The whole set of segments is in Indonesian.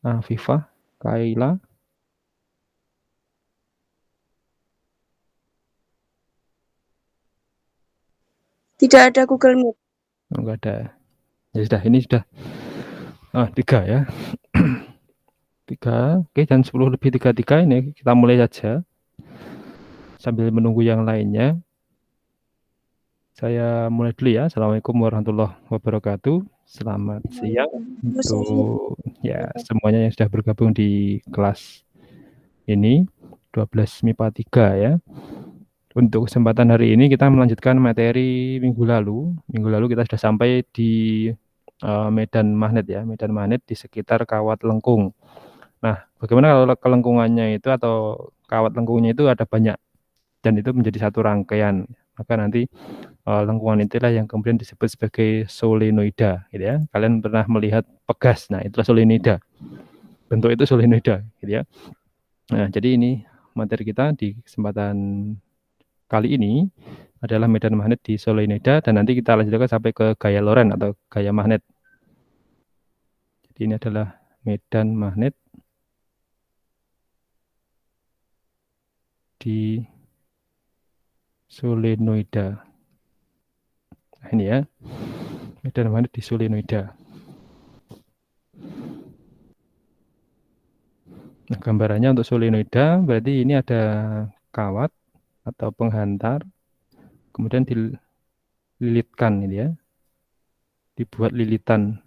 Afifah, Kaila. Tidak ada Google Meet. Oh, enggak ada. Ya sudah, ini sudah 3 ya. 3. Oke, jam 10:33 ini kita mulai saja. Sambil menunggu yang lainnya. Saya mulai dulu ya. Assalamualaikum warahmatullahi wabarakatuh. Selamat siang untuk ya semuanya yang sudah bergabung di kelas ini 12 MIPA 3 ya. Untuk kesempatan hari ini kita melanjutkan materi minggu lalu. Minggu lalu kita sudah sampai di medan magnet ya, medan magnet di sekitar kawat lengkung. Nah, bagaimana kalau kelengkungannya itu atau kawat lengkungnya itu ada banyak dan itu menjadi satu rangkaian. Maka nanti lengkungan itulah yang kemudian disebut sebagai solenoida, gitu ya. Kalian pernah melihat pegas, nah itulah solenoida. Bentuk itu solenoida, gitu ya. Nah, jadi ini materi kita di kesempatan kali ini adalah medan magnet di solenoida dan nanti kita lanjutkan sampai ke gaya Lorentz atau gaya magnet. Jadi ini adalah medan magnet di solenoida. Nah, ini ya, medan magnet di solenoida. Nah, gambarannya untuk solenoida berarti ini ada kawat atau penghantar, kemudian dililitkan ini ya, dibuat lilitan.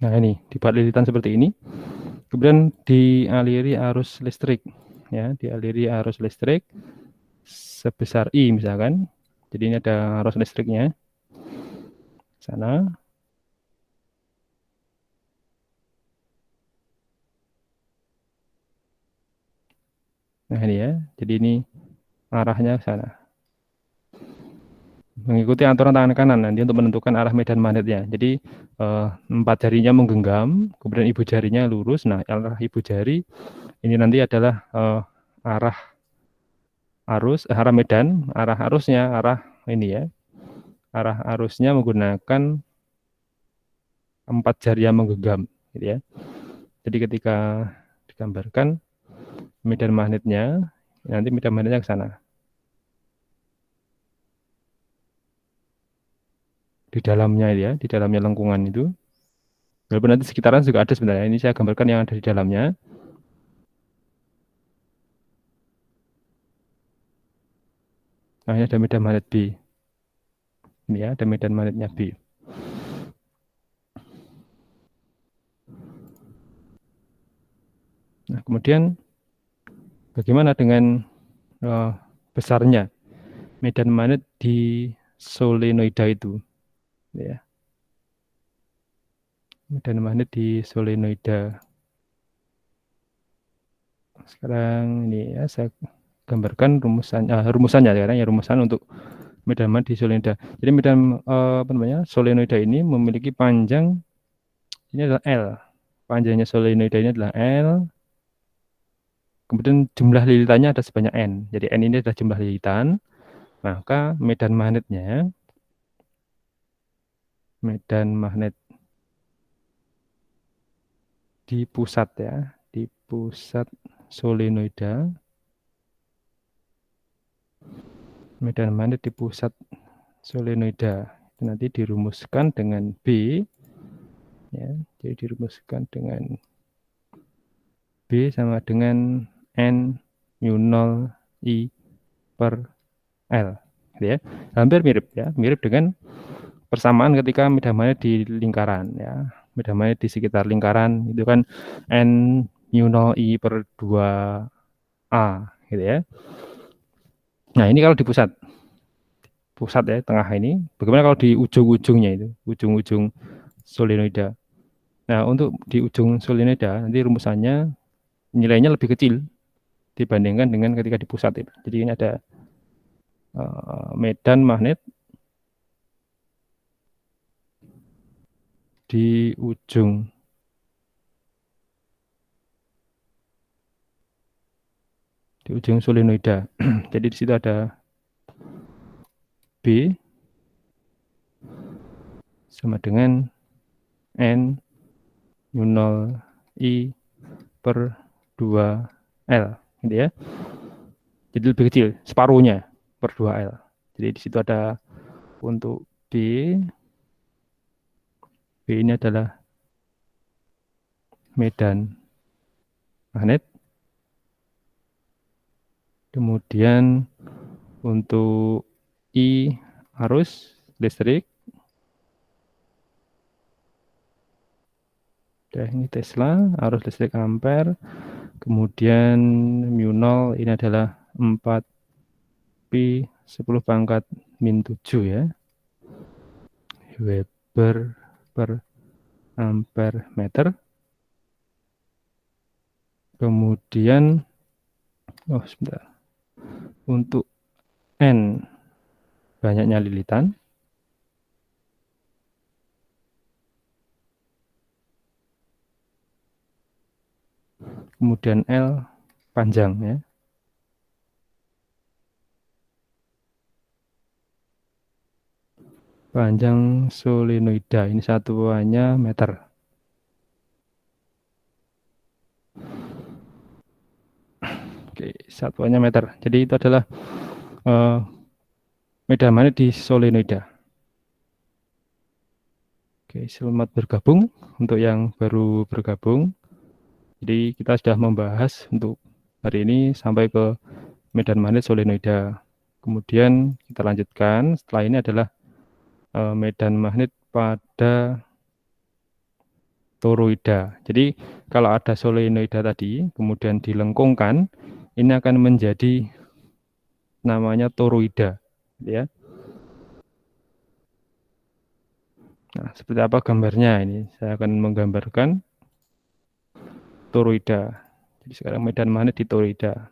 Nah ini dibuat lilitan seperti ini, kemudian dialiri arus listrik, ya, dialiri arus listrik sebesar I misalkan. Jadi ini ada arus listriknya sana. Nah ini ya, jadi ini arahnya ke sana. Mengikuti aturan tangan kanan nanti untuk menentukan arah medan magnetnya. Jadi 4 jarinya menggenggam, kemudian ibu jarinya lurus. Nah, arah ibu jari ini nanti adalah arah arus, arah medan, arah arusnya, arah ini ya, arah arusnya menggunakan 4 jari yang menggenggam, gitu ya. Jadi ketika digambarkan medan magnetnya, nanti medan magnetnya ke sana. Di dalamnya ya, di dalamnya lengkungan itu. Walaupun nanti sekitaran juga ada sebenarnya. Ini saya gambarkan yang ada di dalamnya. Nah, ini ada medan magnet B. Ini ya, ada medan magnetnya B. Nah, kemudian bagaimana dengan besarnya medan magnet di solenoida itu? Ya, medan magnet di solenoida. Sekarang ini ya saya gambarkan rumusannya sekarang ya, rumusan untuk medan magnet di solenoida. Jadi medan apa namanya, solenoida ini memiliki panjang ini adalah L. Panjangnya solenoida ini adalah L. Kemudian jumlah lilitannya ada sebanyak N. Jadi N ini adalah jumlah lilitan. Maka medan magnet di pusat ya, di pusat solenoida. Medan magnet di pusat solenoida itu nanti dirumuskan dengan B ya, jadi dirumuskan dengan B sama dengan N mu 0 I per L, gitu ya. Hampir mirip ya, mirip dengan persamaan ketika medan magnet di lingkaran ya. Medan magnet di sekitar lingkaran itu kan N mu 0 I per 2A, gitu ya. Nah, ini kalau di pusat ya, tengah ini. Bagaimana kalau di ujung-ujungnya itu, ujung-ujung solenoida. Nah, untuk di ujung solenoida nanti rumusannya nilainya lebih kecil dibandingkan dengan ketika di pusat itu. Jadi ini ada medan magnet di ujung. Di ujung solenoida. Jadi di situ ada B sama dengan N mu 0 I per 2L, gitu ya. Jadi lebih kecil, separuhnya per 2L. Jadi di situ ada untuk B ini adalah medan magnet. Kemudian untuk I arus listrik. Ini Tesla, arus listrik ampere. Kemudian mu 0 ini adalah 4 pi 10 pangkat min 7 ya. Weber per ampere meter. Kemudian sebentar. Untuk N banyaknya lilitan. Kemudian L panjang ya. Panjang solenoida ini satuannya meter. Oke, satuannya meter. Jadi itu adalah medan magnet di solenoida. Oke, selamat bergabung untuk yang baru bergabung. Jadi kita sudah membahas untuk hari ini sampai ke medan magnet solenoida. Kemudian kita lanjutkan. Setelah ini adalah medan magnet pada toroida. Jadi kalau ada solenoida tadi, kemudian dilengkungkan, ini akan menjadi namanya toroida, ya. Nah, seperti apa gambarnya ini? Saya akan menggambarkan toroida. Jadi sekarang medan magnet di toroida.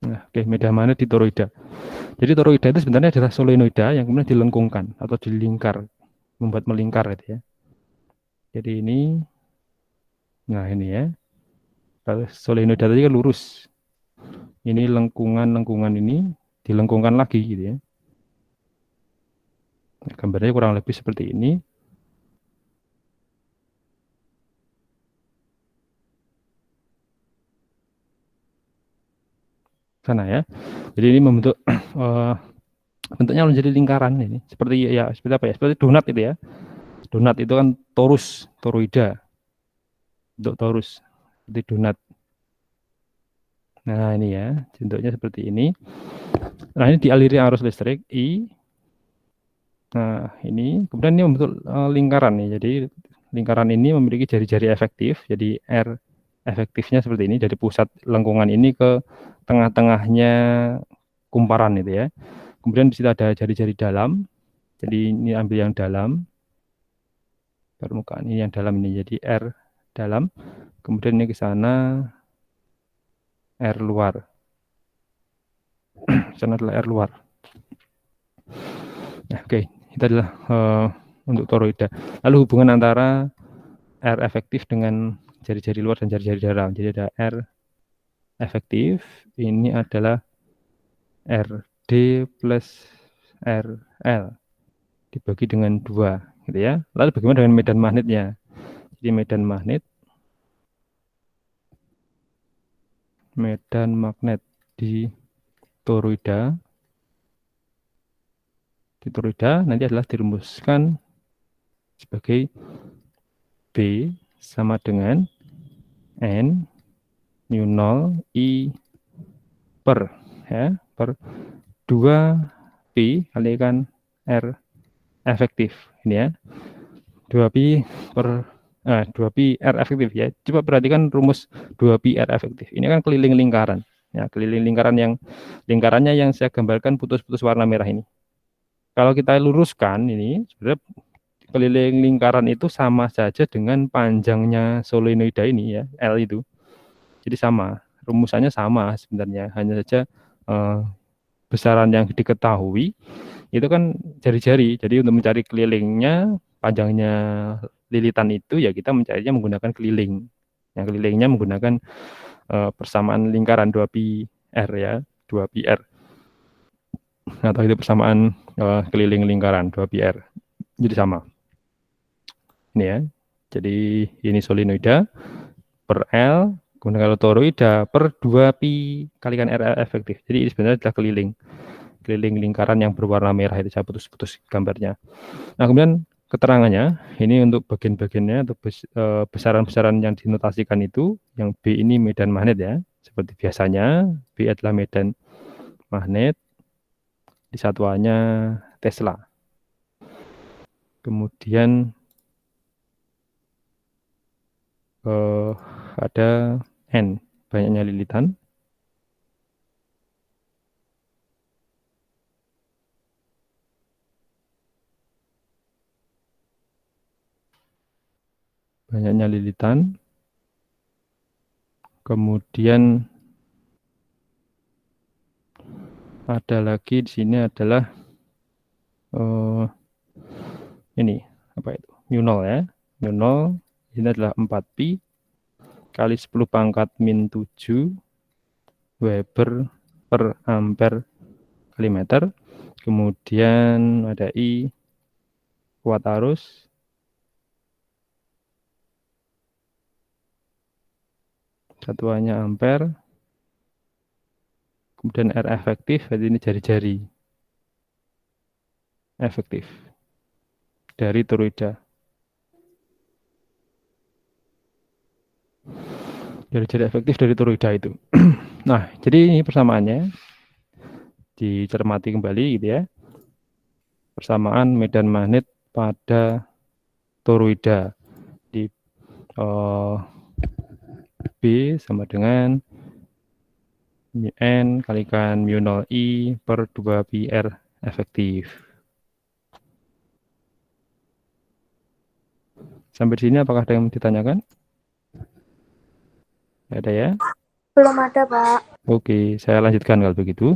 Nah, oke, medan magnet di toroida. Jadi toroida itu sebenarnya adalah solenoida yang kemudian dilengkungkan atau dilingkar, membuat melingkar gitu ya. Jadi ini, nah ini ya. Kalau solenoida tadi kan lurus. Ini lengkungan ini dilengkungkan lagi gitu ya. Nah, gambarnya kurang lebih seperti ini. Sana ya. Jadi ini membentuk bentuknya menjadi lingkaran ini. Seperti ya, seperti apa ya? Seperti donat itu ya. Donat itu kan torus, toroida. Bentuk torus seperti donat. Nah, ini ya, bentuknya seperti ini. Nah, ini dialiri arus listrik I. Nah, ini kemudian ini membentuk lingkaran nih. Jadi lingkaran ini memiliki jari-jari efektif. Jadi R efektifnya seperti ini, dari pusat lengkungan ini ke tengah-tengahnya kumparan itu ya. Kemudian di situ ada jari-jari dalam. Jadi ini ambil yang dalam. Permukaan ini yang dalam ini, jadi R dalam. Kemudian ini ke sana R luar. Sana adalah R luar. Nah, oke, itu adalah untuk toroida. Lalu hubungan antara R efektif dengan jari-jari luar dan jari-jari dalam. Jadi ada R efektif, ini adalah RD plus RL dibagi dengan 2 gitu ya. Lalu bagaimana dengan medan magnetnya? Jadi medan magnet di toroida nanti adalah dirumuskan sebagai B sama dengan N mu 0 I per 2 pi kalikan R efektif ini ya. 2 pi R efektif ya. Coba perhatikan rumus 2 pi R efektif. Ini kan keliling lingkaran. Ya, keliling lingkaran yang lingkarannya yang saya gambarkan putus-putus warna merah ini. Kalau kita luruskan ini, sebenarnya keliling lingkaran itu sama saja dengan panjangnya solenoida ini ya, L itu. Jadi sama, rumusannya sama sebenarnya, hanya saja besaran yang diketahui itu kan jari-jari. Jadi untuk mencari kelilingnya, panjangnya lilitan itu ya kita mencarinya menggunakan keliling. Yang kelilingnya menggunakan persamaan lingkaran 2pi R ya, 2pi R. Atau itu persamaan keliling lingkaran 2pi R. Jadi sama. Ini ya. Jadi ini solenoida per L, kemudian kalau toroida per 2pi kalikan R efektif. Jadi ini sebenarnya adalah keliling lingkaran yang berwarna merah itu, saya putus-putus gambarnya. Nah, kemudian keterangannya ini untuk bagian-bagiannya atau besaran-besaran yang dinotasikan itu, yang B ini medan magnet ya, seperti biasanya B adalah medan magnet, disatuannya Tesla. Kemudian ada N, banyaknya lilitan. Banyaknya lilitan. Kemudian ada lagi di sini adalah ini apa itu? Mu0 ya. Mu0 ini adalah 4pi kali 10 pangkat min 7 Weber per ampere kali meter. Kemudian ada I kuat arus. Satuannya ampere. Kemudian R efektif, jadi ini jari-jari efektif dari toroida. Jari-jari efektif dari toroida itu. Nah, jadi ini persamaannya dicermati kembali gitu ya. Persamaan medan magnet pada toroida di B sama dengan mu N kalikan mu0 I per 2pi R efektif. Sampai di sini apakah ada yang ditanyakan? Ada ya? Belum ada, Pak. Oke, saya lanjutkan kalau begitu.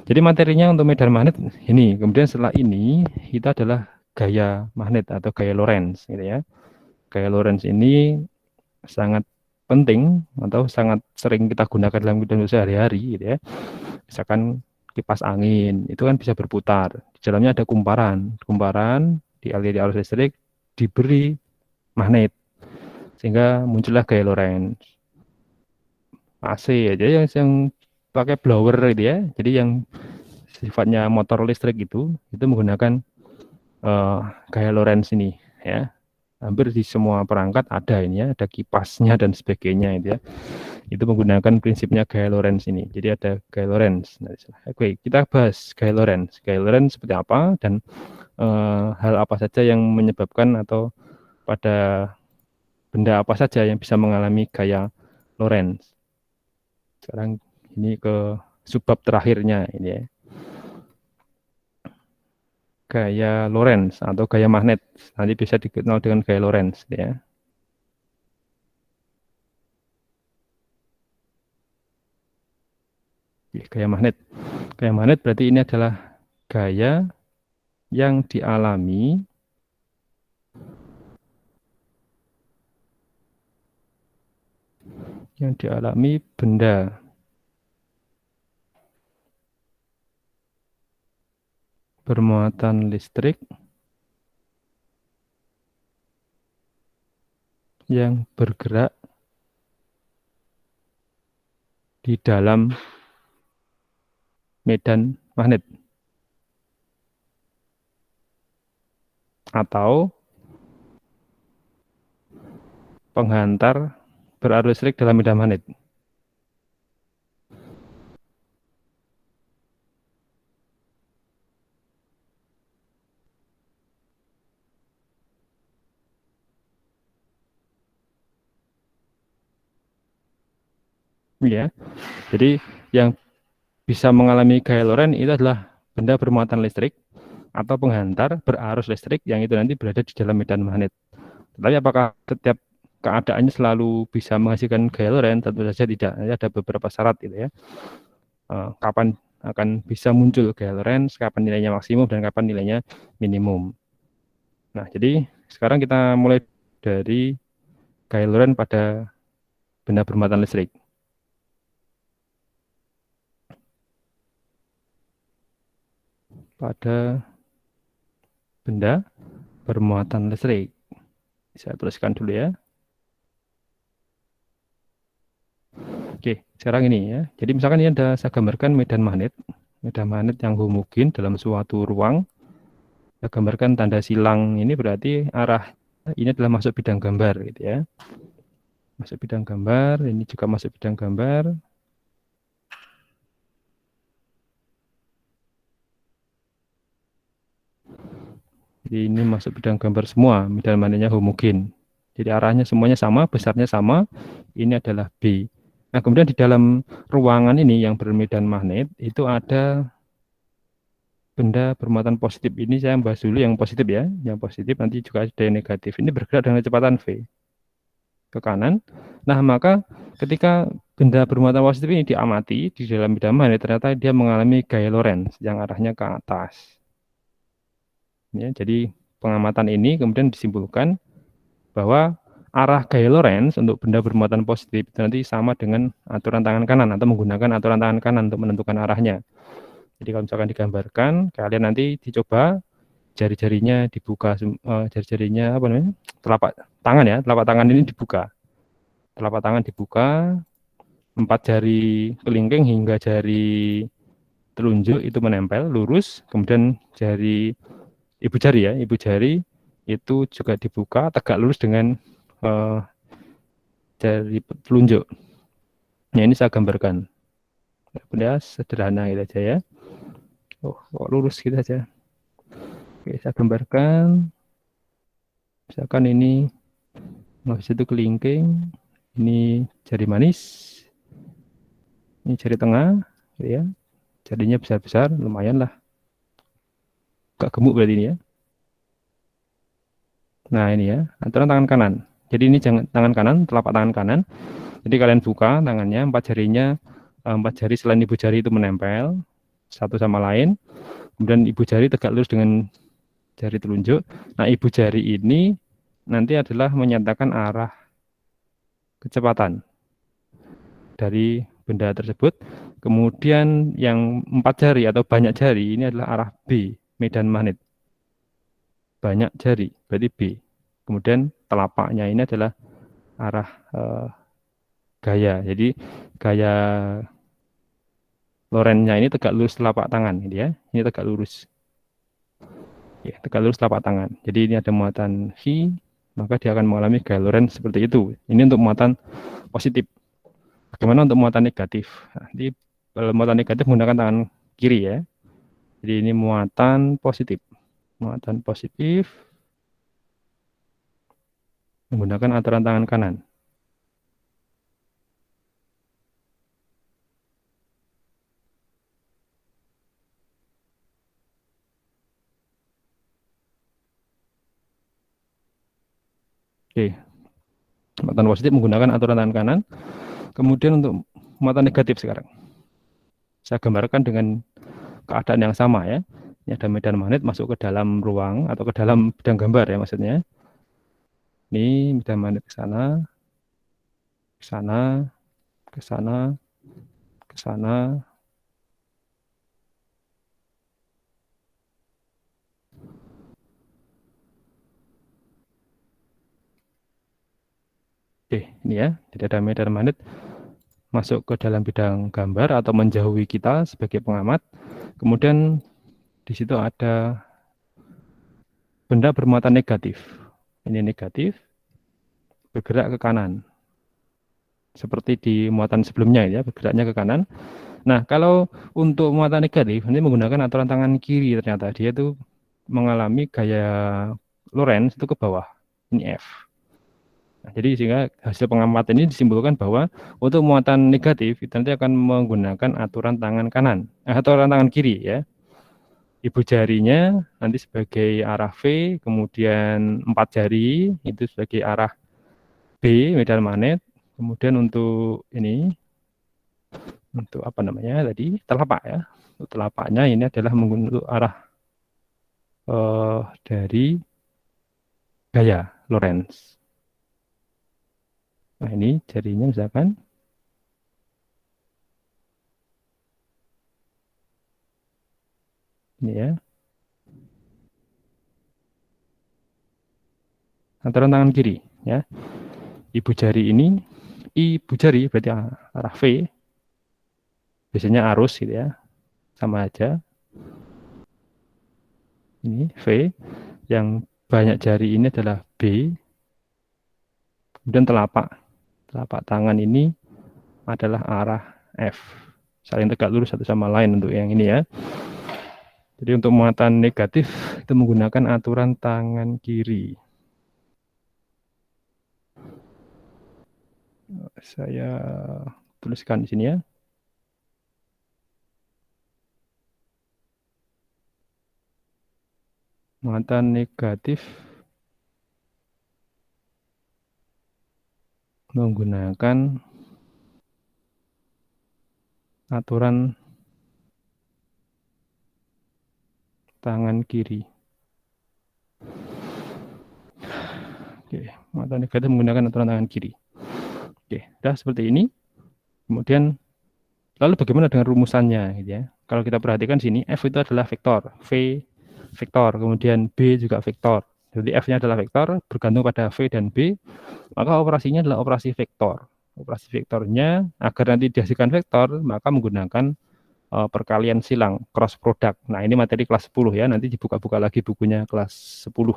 Jadi materinya untuk medan magnet ini. Kemudian setelah ini kita adalah gaya magnet atau gaya Lorentz gitu ya. Gaya Lorentz ini sangat penting atau sangat sering kita gunakan dalam kehidupan sehari-hari gitu ya. Misalkan kipas angin itu kan bisa berputar. Di dalamnya ada kumparan. Kumparan dialiri arus listrik diberi magnet sehingga muncullah gaya Lorentz. AC aja yang pakai blower gitu ya. Jadi yang sifatnya motor listrik itu menggunakan gaya Lorentz ini ya. Hampir di semua perangkat ada ini ya, ada kipasnya dan sebagainya itu ya. Itu menggunakan prinsipnya gaya Lorentz ini. Jadi ada gaya Lorentz. Nah, oke, kita bahas gaya Lorentz. Gaya Lorentz seperti apa dan hal apa saja yang menyebabkan atau pada benda apa saja yang bisa mengalami gaya Lorentz. Sekarang ini ke subbab terakhirnya ini ya. Gaya Lorentz atau gaya magnet. Nanti bisa dikenal dengan gaya Lorentz ya. Gaya magnet. Gaya magnet berarti ini adalah gaya yang dialami benda bermuatan listrik yang bergerak di dalam medan magnet atau penghantar berarus listrik dalam medan magnet. Ya, jadi yang bisa mengalami gaya Lorentz itu adalah benda bermuatan listrik atau penghantar berarus listrik yang itu nanti berada di dalam medan magnet. Tetapi apakah setiap keadaannya selalu bisa menghasilkan gaya Lorentz? Tentu saja tidak. Ada beberapa syarat gitu ya. Kapan akan bisa muncul gaya Lorentz, kapan nilainya maksimum, dan kapan nilainya minimum. Nah, jadi sekarang kita mulai dari gaya Lorentz pada benda bermuatan listrik. Pada benda bermuatan listrik. Saya tuliskan dulu ya. Oke, sekarang ini ya. Jadi misalkan ini ada saya gambarkan medan magnet yang homogen dalam suatu ruang. Saya gambarkan tanda silang ini berarti arah ini adalah masuk bidang gambar gitu ya. Masuk bidang gambar, ini juga masuk bidang gambar. Jadi ini masuk bidang gambar semua, medan magnetnya homogen. Jadi arahnya semuanya sama, besarnya sama. Ini adalah B. Nah, kemudian di dalam ruangan ini yang bermedan magnet itu ada benda bermuatan positif. Ini saya bahas dulu yang positif ya. Yang positif nanti juga ada yang negatif. Ini bergerak dengan kecepatan V ke kanan. Nah, maka ketika benda bermuatan positif ini diamati di dalam medan magnet, ternyata dia mengalami gaya Lorentz yang arahnya ke atas. Ya, jadi pengamatan ini kemudian disimpulkan bahwa arah gaya Lorentz untuk benda bermuatan positif itu nanti sama dengan aturan tangan kanan atau menggunakan aturan tangan kanan untuk menentukan arahnya. Jadi kalau misalkan digambarkan, kalian nanti dicoba jari-jarinya dibuka, jari-jarinya apa namanya, telapak tangan ini dibuka. Telapak tangan dibuka, 4 jari kelingking hingga jari telunjuk itu menempel lurus, kemudian ibu jari itu juga dibuka tegak lurus dengan jari telunjuk. Nah, ini saya gambarkan. Ya, sederhana gitu aja ya. Oh, kok lurus gitu aja. Oke, saya gambarkan. Misalkan ini habis itu kelingking, ini jari manis, ini jari tengah, gitu ya. Jarinya besar-besar, lumayan lah. Gak gemuk berarti ini ya. Nah, ini ya, aturan tangan kanan. Jadi ini tangan kanan, telapak tangan kanan. Jadi kalian buka tangannya, 4 jarinya, 4 jari selain ibu jari itu menempel satu sama lain. Kemudian ibu jari tegak lurus dengan jari telunjuk. Nah, ibu jari ini nanti adalah menyatakan arah kecepatan dari benda tersebut. Kemudian yang 4 jari atau banyak jari ini adalah arah B, medan magnet. Banyak jari, berarti B. Kemudian telapaknya ini adalah arah gaya. Jadi gaya Lorentz-nya ini tegak lurus telapak tangan, gitu ya. Ini tegak lurus. Ya, tegak lurus telapak tangan. Jadi ini ada muatan V, maka dia akan mengalami gaya Lorentz seperti itu. Ini untuk muatan positif. Bagaimana untuk muatan negatif? Nanti kalau muatan negatif menggunakan tangan kiri ya. Jadi ini muatan positif. Muatan positif menggunakan aturan tangan kanan. Oke. Muatan positif menggunakan aturan tangan kanan. Kemudian untuk muatan negatif sekarang. Saya gambarkan dengan keadaan yang sama ya. Ini ada medan magnet masuk ke dalam ruang atau ke dalam bidang gambar ya maksudnya. Ini medan magnet ke sana, ke sana, ke sana, ke sana. Oke, ini ya. Jadi ada medan magnet masuk ke dalam bidang gambar atau menjauhi kita sebagai pengamat. Kemudian di situ ada benda bermuatan negatif. Ini negatif, bergerak ke kanan. Seperti di muatan sebelumnya ya, bergeraknya ke kanan. Nah, kalau untuk muatan negatif, ini menggunakan aturan tangan kiri ternyata. Dia itu mengalami gaya Lorentz itu ke bawah. Ini F. Nah, jadi sehingga hasil pengamatan ini disimpulkan bahwa untuk muatan negatif itu nanti akan menggunakan aturan tangan kanan, aturan tangan kiri ya. ibu jarinya nanti sebagai arah V, kemudian 4 jari itu sebagai arah B, medan magnet. Kemudian untuk ini, untuk apa namanya tadi, telapak ya. Untuk telapaknya ini adalah untuk arah dari gaya Lorentz. Nah ini jarinya misalkan ini ya. Antara tangan kiri ya. Ibu jari ini, ibu jari berarti arah V. Biasanya arus gitu ya. Sama aja. Ini V. Yang banyak jari ini adalah B. Kemudian telapak tangan ini adalah arah F. Saling tegak lurus satu sama lain untuk yang ini ya. Jadi untuk muatan negatif itu menggunakan aturan tangan kiri. Saya tuliskan di sini ya. Muatan negatif menggunakan aturan tangan kiri. Oke, muatan negatif menggunakan aturan tangan kiri. Oke, sudah seperti ini. Kemudian lalu bagaimana dengan rumusannya gitu ya? Kalau kita perhatikan sini F itu adalah vektor, V vektor, kemudian B juga vektor. Jadi F-nya adalah vektor bergantung pada V dan B, maka operasinya adalah operasi vektor. Operasi vektornya agar nanti dihasilkan vektor, maka menggunakan perkalian silang, cross product. Nah, ini materi kelas 10 ya, nanti dibuka-buka lagi bukunya kelas 10.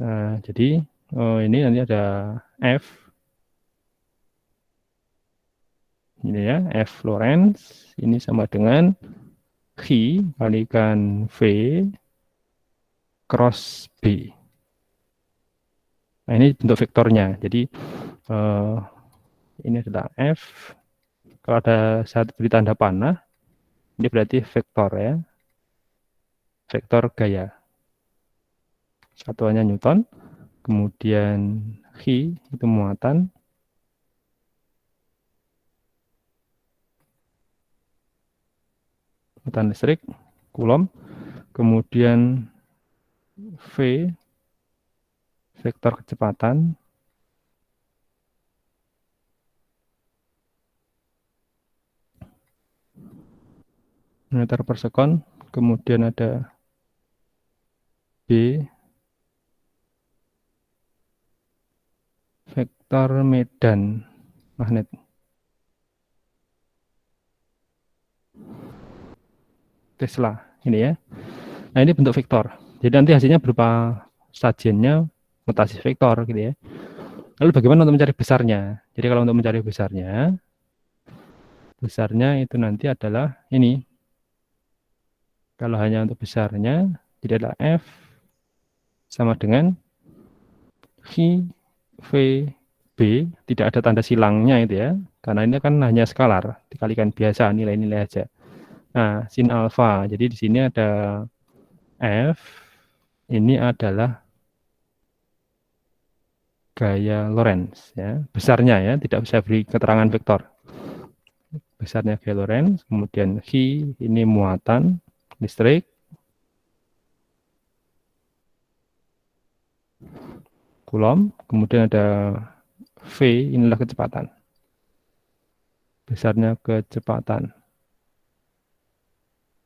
Nah, jadi ini nanti ada F. Ini ya, F Lorentz, ini sama dengan Chi kalikan V cross B. Nah, ini bentuk vektornya. Jadi ini adalah F. Kalau ada saat beri tanda panah, ini berarti vektor ya. Vektor gaya. Satuannya Newton. Kemudian Chi itu muatan. Muatan listrik, Coulomb. Kemudian V, vektor kecepatan. Meter per sekon. Kemudian ada B, vektor medan magnet. Tesla ini ya. Nah, ini bentuk vektor. Jadi nanti hasilnya berupa sajiannya mutasi vektor gitu ya. Lalu bagaimana untuk mencari besarnya? Jadi kalau untuk mencari besarnya itu nanti adalah ini. Kalau hanya untuk besarnya, jadi adalah F sama dengan Chi V B, tidak ada tanda silangnya itu ya. Karena ini kan hanya skalar, dikalikan biasa nilai-nilai aja. Nah, sin alfa. Jadi di sini ada F, ini adalah gaya Lorentz ya. Besarnya ya, tidak bisa beri keterangan vektor. Besarnya gaya Lorentz, kemudian Chi ini muatan listrik. Coulomb, kemudian ada V, inilah kecepatan. Besarnya kecepatan.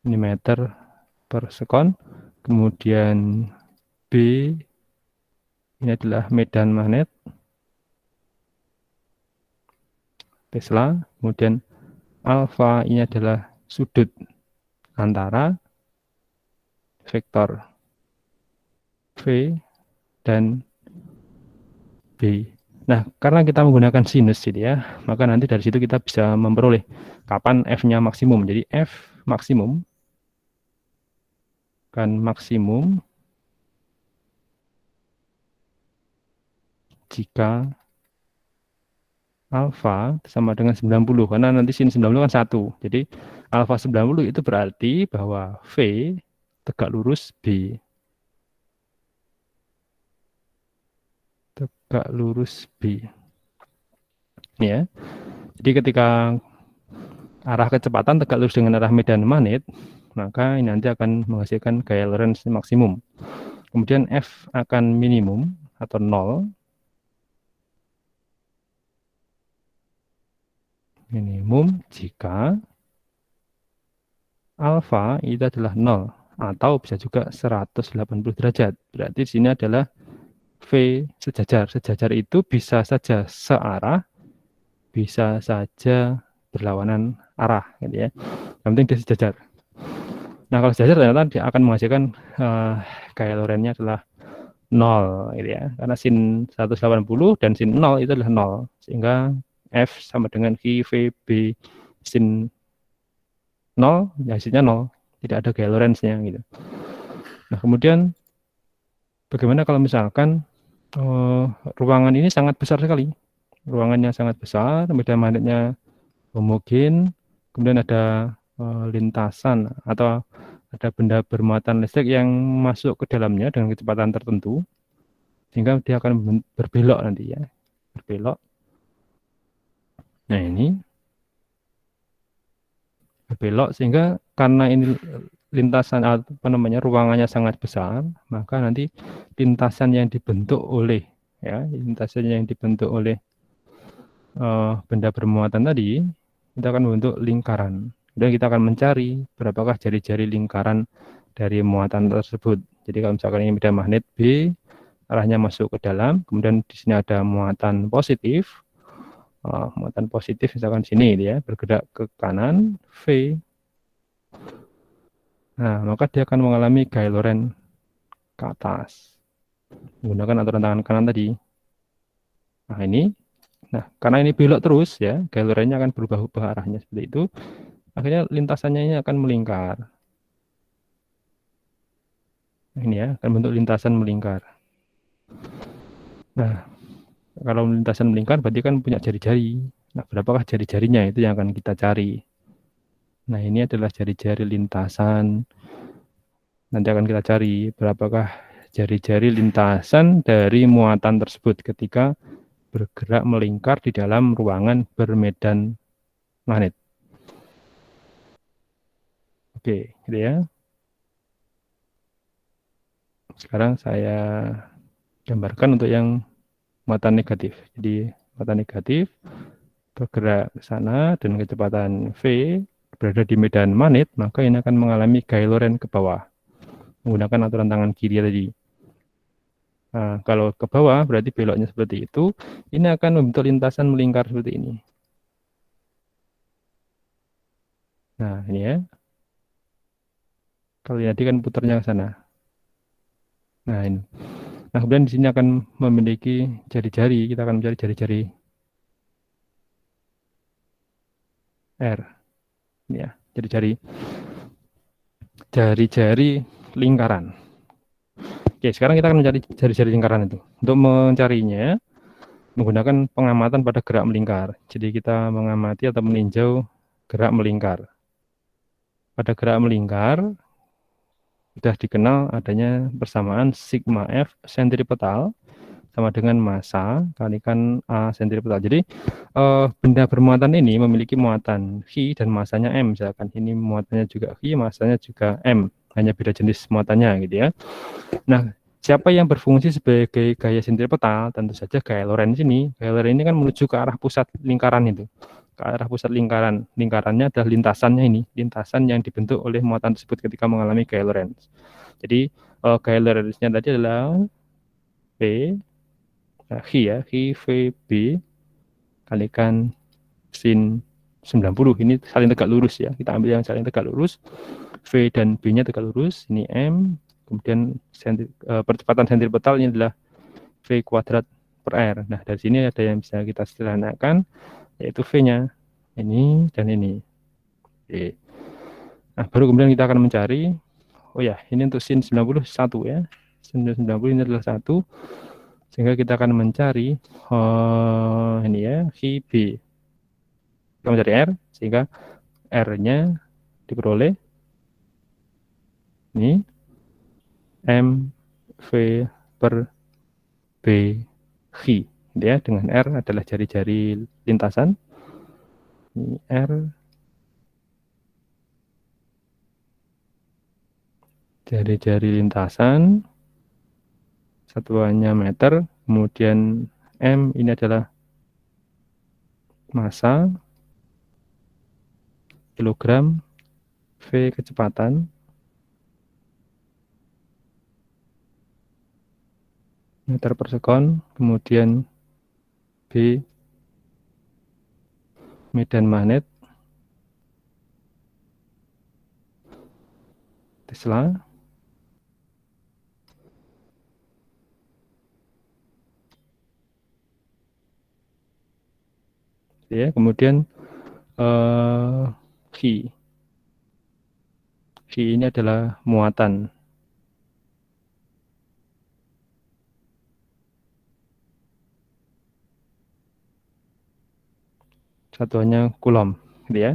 Ini meter per sekon. Kemudian B, ini adalah medan magnet. Tesla. Kemudian alfa ini adalah sudut antara vektor V dan B. Nah, karena kita menggunakan sinus jadi ya, maka nanti dari situ kita bisa memperoleh kapan F-nya maksimum. Jadi F maksimum kan maksimum jika alfa sama dengan 90 karena nanti sin 90 kan 1. Jadi alfa 90 itu berarti bahwa V tegak lurus B. Tegak lurus B. Ini ya. Jadi ketika arah kecepatan tegak lurus dengan arah medan magnet, maka ini nanti akan menghasilkan gaya Lorentz maksimum. Kemudian F akan minimum atau 0. Minimum jika alfa itu adalah 0 atau bisa juga 180 derajat. Berarti di sini adalah V sejajar. Sejajar itu bisa saja searah, bisa saja berlawanan arah, gitu ya. Yang penting dia sejajar. Nah, kalau sejajar ternyata dia akan menghasilkan gaya Lorentz-nya adalah 0, gitu ya. Karena sin 180 dan sin 0 itu adalah 0. Sehingga F sama dengan Q, V, B, sin 0, ya hasilnya 0. Tidak ada gaya Lorentz-nya, gitu. Nah, kemudian bagaimana kalau misalkan ruangan ini sangat besar sekali. Ruangannya sangat besar, medan magnetnya homogen, kemudian ada lintasan atau ada benda bermuatan listrik yang masuk ke dalamnya dengan kecepatan tertentu, sehingga dia akan berbelok nanti ya, berbelok. Nah ini berbelok sehingga karena ini lintasan apa namanya ruangannya sangat besar, maka nanti lintasan yang dibentuk oleh lintasan yang dibentuk oleh benda bermuatan tadi kita akan membentuk lingkaran. Dan kita akan mencari berapakah jari-jari lingkaran dari muatan tersebut. Jadi kalau misalkan ini medan magnet B, arahnya masuk ke dalam, kemudian di sini ada muatan positif. Muatan positif misalkan sini ya, bergerak ke kanan V. Nah, maka dia akan mengalami gaya Lorentz ke atas menggunakan aturan tangan kanan tadi. Nah, ini karena ini belok terus ya, gaya Lorentz-nya akan berubah-ubah arahnya seperti itu. Akhirnya lintasannya ini akan melingkar. Ini ya, akan bentuk lintasan melingkar. Nah, kalau lintasan melingkar berarti kan punya jari-jari. Nah, berapakah jari-jarinya itu yang akan kita cari. Nah, ini adalah jari-jari lintasan. Nanti akan kita cari berapakah jari-jari lintasan dari muatan tersebut ketika bergerak melingkar di dalam ruangan bermedan magnet. Oke, gitu ya. Sekarang saya gambarkan untuk yang muatan negatif. Jadi muatan negatif bergerak ke sana dan kecepatan V berada di medan magnet, maka ini akan mengalami gaya Lorentz ke bawah menggunakan aturan tangan kiri tadi. Nah, kalau ke bawah berarti beloknya seperti itu. Ini akan membentuk lintasan melingkar seperti ini. Nah, ini ya. Kalau tadi kan putarnya ke sana. Nah, ini. Nah, kemudian di sini akan memiliki jari-jari. Kita akan mencari jari-jari R. Ini ya, jari-jari lingkaran. Oke, sekarang kita akan mencari jari-jari lingkaran itu. Untuk mencarinya, menggunakan pengamatan pada gerak melingkar. Jadi kita mengamati atau meninjau gerak melingkar. Pada gerak melingkar, sudah dikenal adanya persamaan sigma F sentripetal sama dengan massa kalikan A sentripetal. Jadi benda bermuatan ini memiliki muatan Q dan massanya M. Misalkan ini muatannya juga Q, massanya juga M. Hanya beda jenis muatannya gitu ya. Nah, siapa yang berfungsi sebagai gaya sentripetal? Tentu saja gaya Lorentz ini. Gaya Lorentz ini kan menuju ke arah pusat lingkaran itu. Ke arah pusat lingkaran. Lingkarannya adalah lintasannya ini. Lintasan yang dibentuk oleh muatan tersebut ketika mengalami gaya Lorentz. Jadi gaya Lorentz-nya tadi adalah P, Q ya, Q, V, B kalikan sin 90. Ini saling tegak lurus ya. Kita ambil yang saling tegak lurus. V dan B-nya tegak lurus. Ini M. Kemudian percepatan sentripetal ini adalah V kuadrat per R. Nah, dari sini ada yang bisa kita sederhanakan, yaitu V-nya. Ini dan ini. Oke. Nah, baru kemudian kita akan mencari, oh ya, ini untuk sin 90 1 ya. Sin 90 ini adalah 1. Sehingga kita akan mencari ini ya, phi B. Kita mencari R, sehingga R-nya diperoleh ini M V per B phi, ya, dengan R adalah jari-jari lintasan. Ini R, jari-jari lintasan, satuannya meter, kemudian M ini adalah massa, kilogram, V kecepatan, meter per sekon, kemudian B medan magnet, Tesla, ya, kemudian phi ini adalah muatan, satuannya coulomb, gitu ya.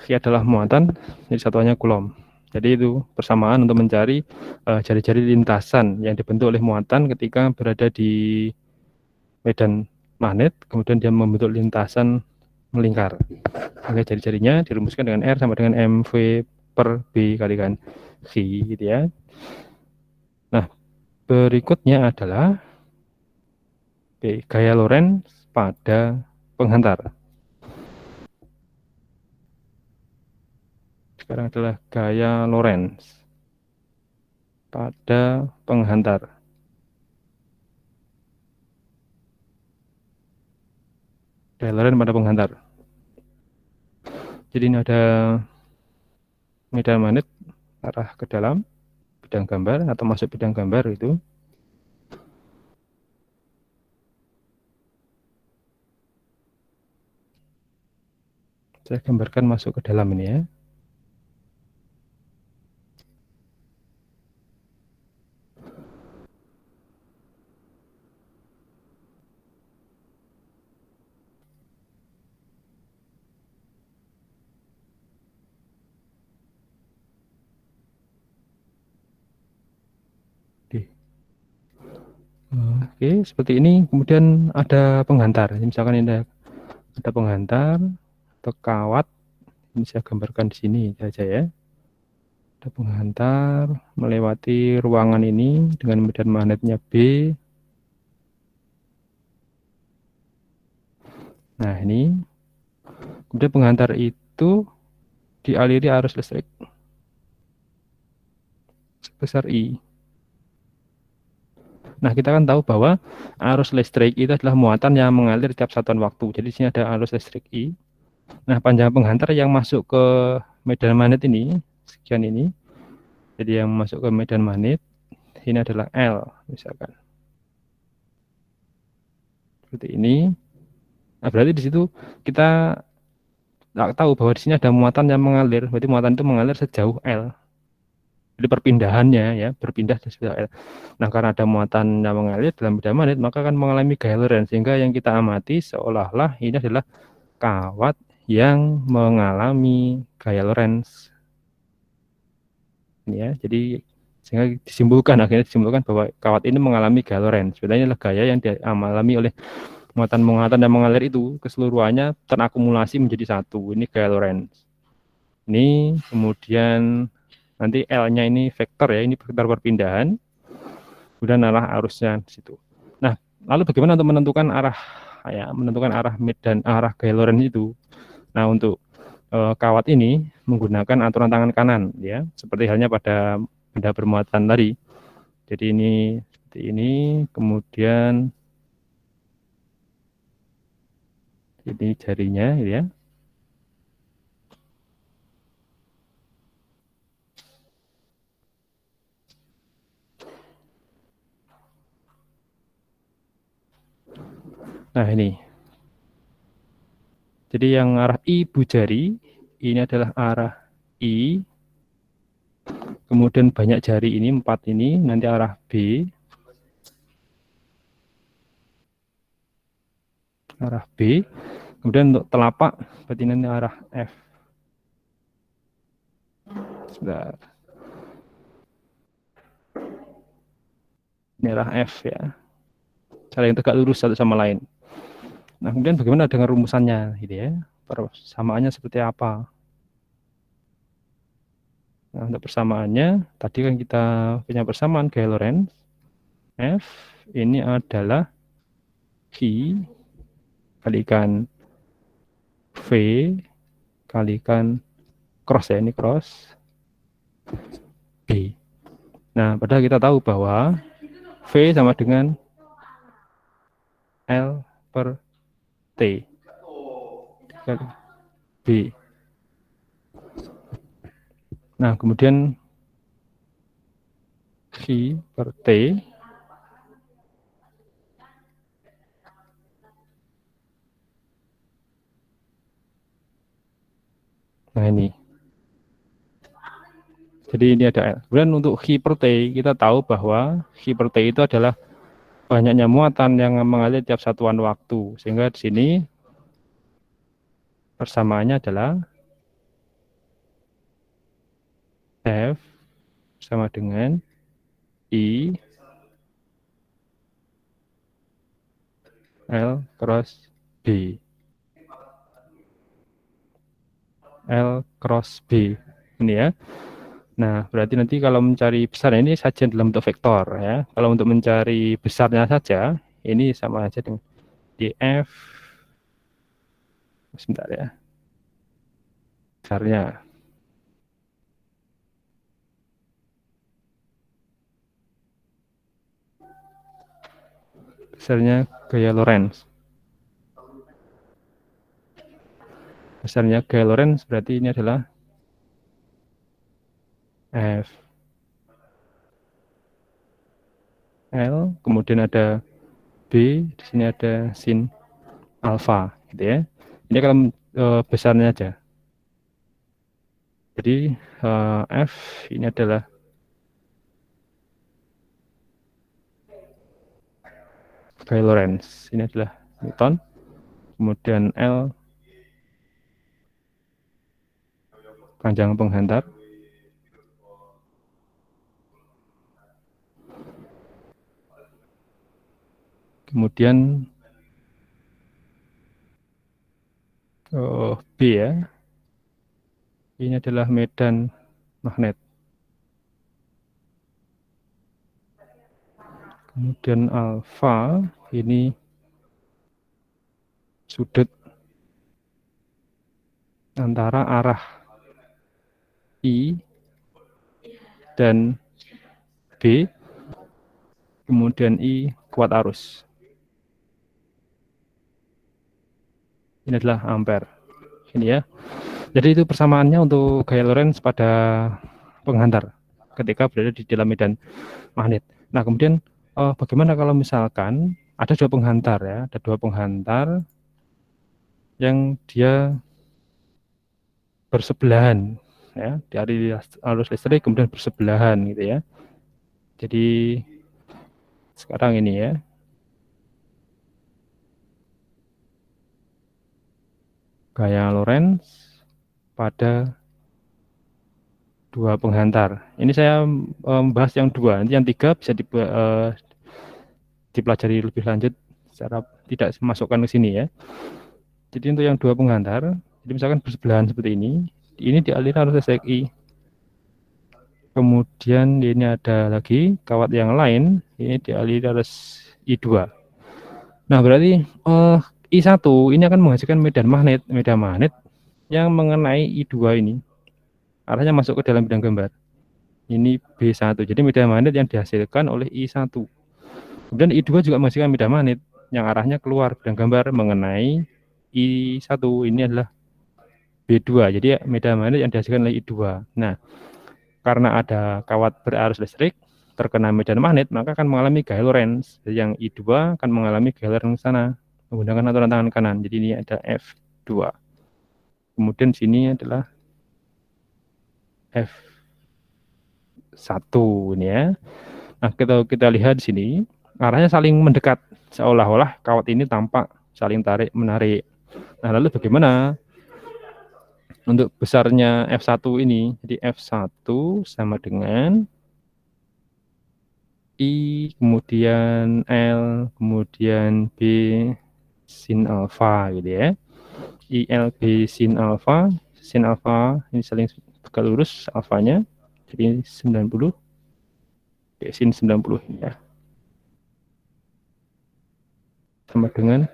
Phi adalah muatan, jadi satuannya coulomb. Jadi itu persamaan untuk mencari jari-jari lintasan yang dibentuk oleh muatan ketika berada di medan magnet, kemudian dia membentuk lintasan melingkar. Oke, jari-jarinya dirumuskan dengan R sama dengan MV per B kalikan V, gitu ya. Nah, berikutnya adalah B, gaya Lorentz pada penghantar. Sekarang adalah gaya Lorentz pada penghantar. Gaya Lorentz pada penghantar. Jadi ini ada medan magnet arah ke dalam bidang gambar atau masuk bidang gambar itu. Saya gambarkan masuk ke dalam ini ya. Oke, seperti ini. Kemudian ada penghantar. Misalkan ini ada penghantar atau kawat. Ini saya gambarkan di sini saja ya. Ada penghantar melewati ruangan ini dengan medan magnetnya B. Nah, ini. Kemudian penghantar itu dialiri arus listrik sebesar I. Nah, kita kan tahu bahwa arus listrik itu adalah muatan yang mengalir tiap satuan waktu. Jadi di sini ada arus listrik I. Nah, panjang penghantar yang masuk ke medan magnet ini, sekian ini. Jadi yang masuk ke medan magnet, ini adalah L, misalkan. Seperti ini. Nah, berarti di situ kita tahu bahwa di sini ada muatan yang mengalir. Berarti muatan itu mengalir sejauh L. Jadi perpindahannya ya, berpindah sejauh L. Nah, karena ada muatan yang mengalir dalam medan magnet, maka akan mengalami gaya Lorentz. Sehingga yang kita amati seolah-olah ini adalah kawat yang mengalami gaya Lorentz. Ya, jadi sehingga akhirnya disimpulkan bahwa kawat ini mengalami gaya Lorentz. Sebenarnya adalah gaya yang dialami oleh muatan-muatan yang mengalir itu keseluruhannya terakumulasi menjadi satu. Ini gaya Lorentz. Ini kemudian nanti L-nya ini vektor ya, ini vektor perpindahan. Kemudian arah arusnya di situ. Nah, lalu bagaimana untuk menentukan arah medan arah gaya Lorentz itu? Nah, untuk kawat ini menggunakan aturan tangan kanan ya, seperti halnya pada benda bermuatan tadi. Jadi ini seperti ini, kemudian ini jarinya ya. Nah, ini. Jadi yang arah ibu jari ini adalah arah I. Kemudian banyak jari ini, 4 ini, nanti arah B. arah B. Kemudian untuk telapak berarti ini arah F. Sebentar. Ini arah F ya. Saling tegak lurus satu sama lain. Nah, kemudian bagaimana dengan rumusannya gitu ya? Persamaannya seperti apa? Nah, untuk persamaannya tadi kan kita punya persamaan gaya Lorentz. F ini adalah Q kalikan V kalikan cross ya, ini cross B. Nah, padahal kita tahu bahwa V sama dengan L per T kali B. Nah, kemudian Q per T nah ini. Jadi ini ada L. Kemudian untuk Q per T kita tahu bahwa Q per T itu adalah banyaknya muatan yang mengalir tiap satuan waktu. Sehingga di sini persamaannya adalah F sama dengan I L cross B. L cross B. Ini ya. Nah, berarti nanti kalau mencari besar ini saja dalam bentuk vektor ya. Kalau untuk mencari besarnya saja, ini sama aja dengan df. Sebentar ya. Besarnya. Besarnya gaya Lorentz. Besarnya gaya Lorentz berarti ini adalah F. L, kemudian ada B, di sini ada sin alfa, gitu ya. Ini kalau besarnya aja. Jadi F ini adalah gaya Lorentz. Ini adalah Newton. Kemudian L panjang penghantar. Kemudian B ya. Ini adalah medan magnet. Kemudian alfa ini sudut antara arah I dan B. Kemudian I kuat arus. Ini adalah ampere. Ini ya. Jadi itu persamaannya untuk gaya Lorentz pada penghantar ketika berada di dalam medan magnet. Nah, kemudian bagaimana kalau misalkan ada dua penghantar ya, ada dua penghantar yang dia bersebelahan ya, dari arus listrik kemudian bersebelahan gitu ya. Jadi sekarang ini ya. Gaya Lorentz pada dua penghantar. Ini saya membahas yang dua, nanti yang tiga bisa dipelajari lebih lanjut secara tidak masukkan ke sini ya. Jadi untuk yang dua penghantar, jadi misalkan bersebelahan seperti ini dialiri arus listrik I. Kemudian ini ada lagi kawat yang lain, ini dialiri arus I2. Nah, berarti I1 ini akan menghasilkan medan magnet yang mengenai I2 ini. Arahnya masuk ke dalam bidang gambar. Ini B1. Jadi medan magnet yang dihasilkan oleh I1. Kemudian I2 juga menghasilkan medan magnet yang arahnya keluar bidang gambar mengenai I1. Ini adalah B2. Jadi medan magnet yang dihasilkan oleh I2. Nah, karena ada kawat berarus listrik terkena medan magnet, maka akan mengalami gaya Lorentz. Jadi yang I2 akan mengalami gaya Lorentz sana menggunakan aturan tangan kanan. Jadi ini ada F2. Kemudian sini adalah F1 ini ya. Nah, kita lihat di sini arahnya saling mendekat, seolah-olah kawat ini tampak saling tarik menarik. Nah, lalu bagaimana untuk besarnya F1 ini? Jadi F1 sama dengan I, kemudian L, kemudian B sin alfa gitu ya. I, L, B sin alfa ini saling tegak lurus alfanya. Jadi 90. Oke, sin 90 ini ya. Sama dengan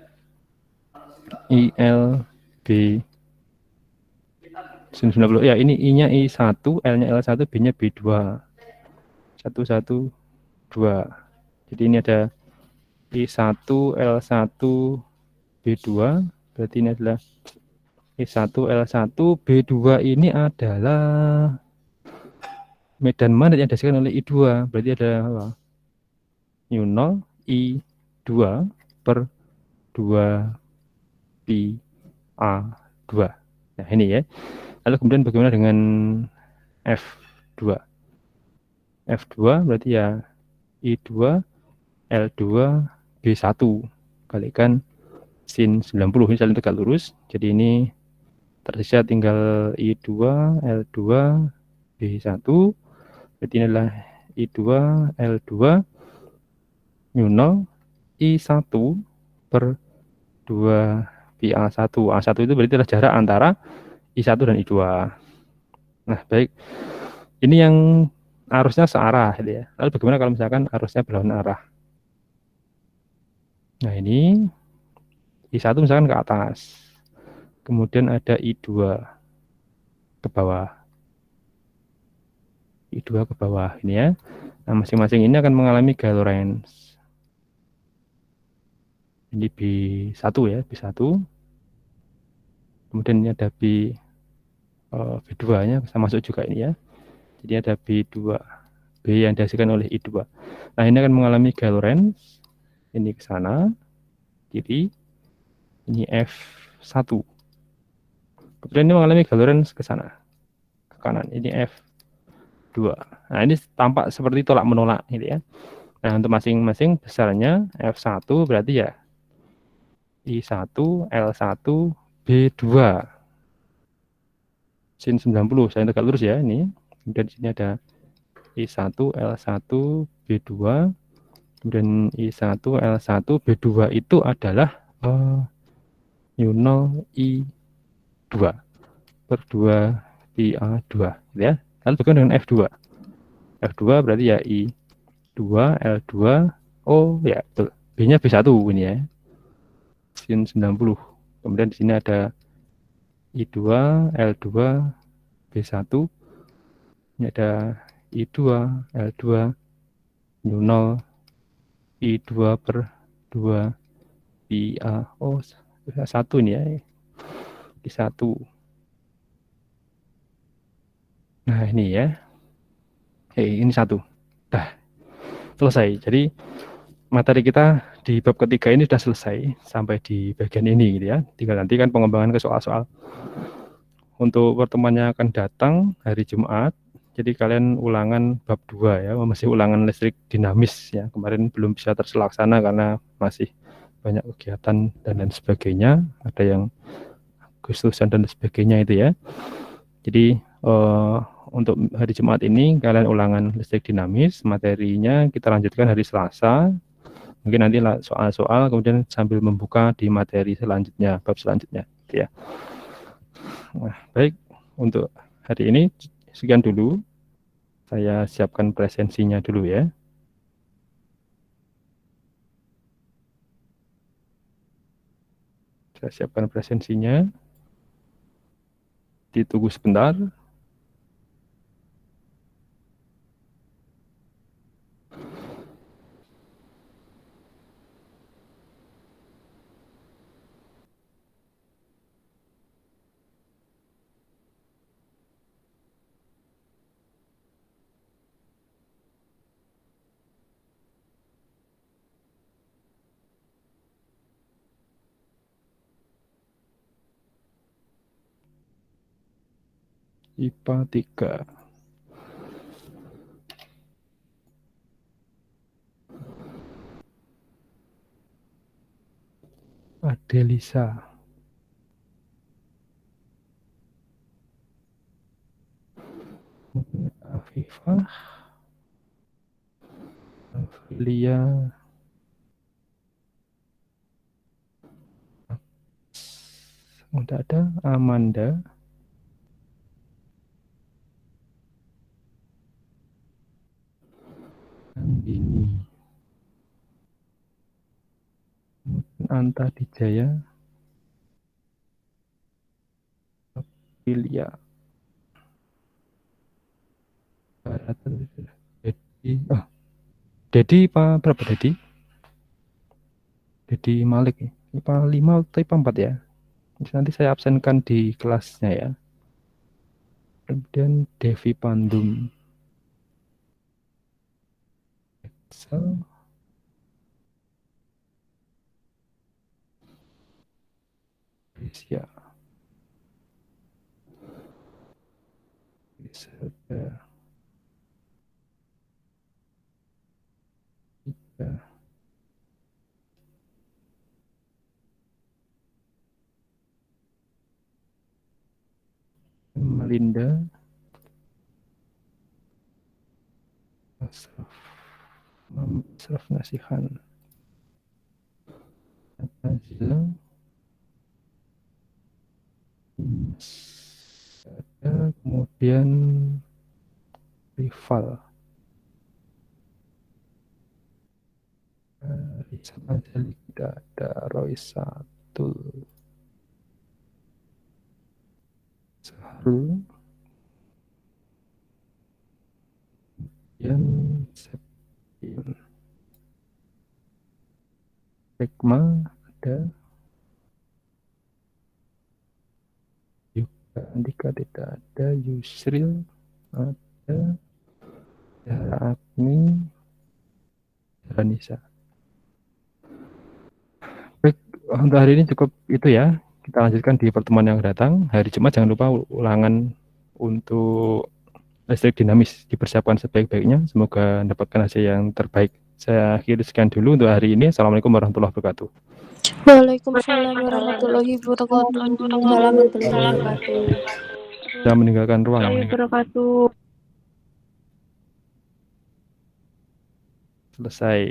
I, L, B sin 90. Ya, ini I-nya I1, L-nya L1, B-nya B2. 1, 1, 2. Jadi ini ada I1, L1, B2. Berarti ini adalah I1, L1, B2 ini adalah medan magnet yang dihasilkan oleh I2. Berarti ada apa? U0 I2 per 2 pi A2. Nah ini ya. Lalu kemudian bagaimana dengan F2? F2 berarti ya I2 L2 B1 kalikan sin 90. Ini saling tegak lurus. Jadi ini tersisa tinggal I2 L2 B1. Berarti ini adalah I2 L2 U0 I1 per 2 pi A1. A1 itu berarti adalah jarak antara I1 dan I2. Nah, baik. Ini yang arusnya searah gitu ya. Lalu bagaimana kalau misalkan arusnya berlawanan arah? Nah, ini I1 misalkan ke atas. Kemudian ada I2 ke bawah. I2 ke bawah ini ya. Nah, masing-masing ini akan mengalami gaya Lorentz. Ini B1 ya, B1. Kemudian ini ada B2-nya bisa masuk juga ini ya. Jadi ada B2, B yang dihasilkan oleh I2. Nah, ini akan mengalami gaya Lorentz. Ini ke sana, kiri. Ini F1. Kemudian ini mengalami gaya Lorentz ke sana, ke kanan. Ini F2. Nah, ini tampak seperti tolak menolak gitu ya. Nah, untuk masing-masing besarnya F1 berarti ya I1, L1, B2. Sin 90, saya tegak lurus ya ini. Kemudian di sini ada I1, L1, B2. Kemudian I1, L1, B2 itu adalah U0 I2 per 2 pi A2 ya. Lalu bagaimana dengan F2? F2 berarti ya I2, L2. Oh ya, betul. B-nya B1 ini ya. Sin 90. Kemudian di sini ada I2, L2, B1. Ini ada I2, L2, U0, I2 per 2 pi A. Oh, 1 ini ya. I1. Nah, ini ya. Ini 1. Dah, selesai. Jadi, materi kita di bab ketiga ini sudah selesai sampai di bagian ini gitu ya. Tinggal nanti kan pengembangan ke soal-soal. Untuk pertemuannya akan datang hari Jumat. Jadi kalian ulangan bab 2 ya, masih ulangan listrik dinamis ya. Kemarin belum bisa terlaksana karena masih banyak kegiatan dan lain sebagainya. Ada yang Agustusan dan sebagainya itu ya. Jadi untuk hari Jumat ini kalian ulangan listrik dinamis. Materinya kita lanjutkan hari Selasa. Mungkin nanti soal-soal kemudian sambil membuka di materi selanjutnya, bab selanjutnya ya. Nah, baik, untuk hari ini sekian dulu. Saya siapkan presensinya dulu ya. Saya siapkan presensinya. Ditunggu sebentar. IPA 3. Adelisa. Afifah. Afilia. Udah ada. Amanda. Andini. Anta Dijaya. Filia. Dedi. Oh, Dedi Pak berapa Dedi? Dedi Malik. IPA 5 atau IPA 4 ya? Nanti saya absenkan di kelasnya ya. Kemudian Devi Pandum. Excel. Asia. Bisa. Melinda. Asraf Nasihan. Azila. Ada kemudian rival. Risa Azali tidak ada. Roy Satul. Sahrul. Kemudian Septin. Rekma ada. Yuka Andika tidak ada. Yusril ada. Zahra Agni. Ranisa. Baik, untuk hari ini cukup itu ya. Kita lanjutkan di pertemuan yang datang. Hari Jumat jangan lupa ulangan untuk listrik dinamis dipersiapkan sebaik-baiknya. Semoga mendapatkan hasil yang terbaik. Saya akhiri sekian dulu untuk hari ini. Assalamualaikum warahmatullahi wabarakatuh. Waalaikumsalam warahmatullahi wabarakatuh. Warahmatullahi wabarakatuh. Saya meninggalkan ruangan. Selesai.